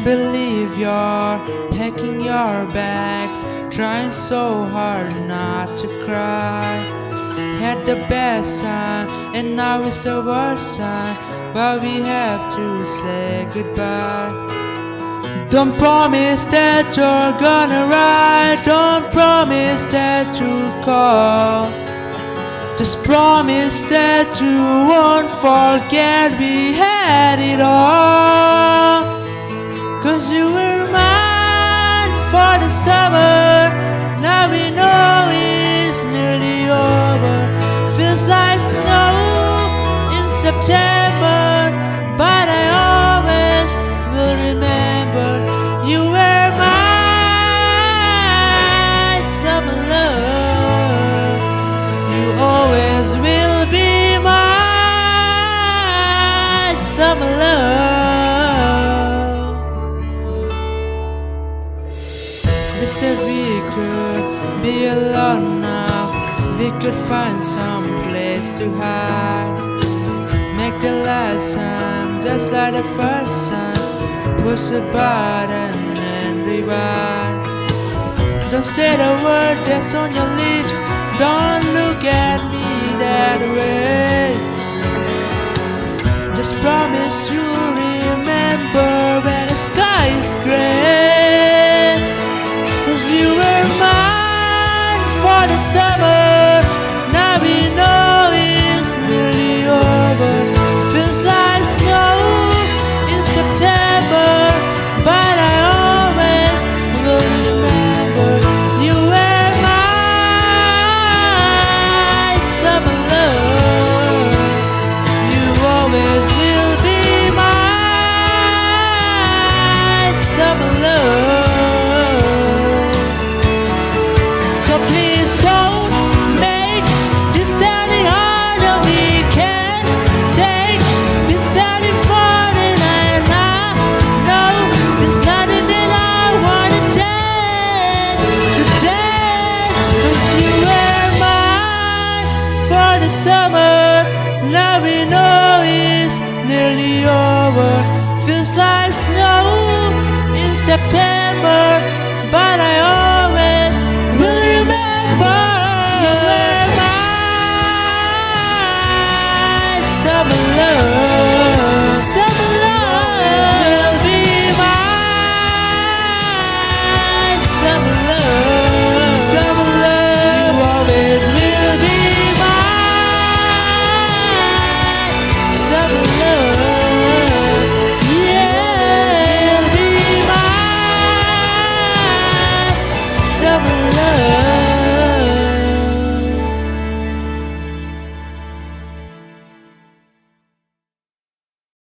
believe you're packing your bags, trying so hard not to cry. Had the best time and now it's the worst time, but we have to say goodbye. Don't promise that you're gonna ride, don't promise that you'll call. Just promise that you won't forget we had it all. 'Cause you were mine for the summer, now we know it's nearly over. Feels like snow in September, but I always will remember you were my summer love. You always will be my summer love. Wish that we could be alone now, we could find some place to hide. Make the last time just like the first time, push a button and rewind. Don't say the word that's on your lips, don't look at me that way. Just promise you'll remember when the sky is gray. 'Cause you were mine for the summer, now we know it's nearly over. Feels like snow in September, but I always will remember you were my summer love. You always will be my summer love. So please don't make this any harder. We can't take this any further. And I know there's nothing that I wanna change, to change. 'Cause you were mine for the summer, now we know it's nearly over. Feels like snow in September,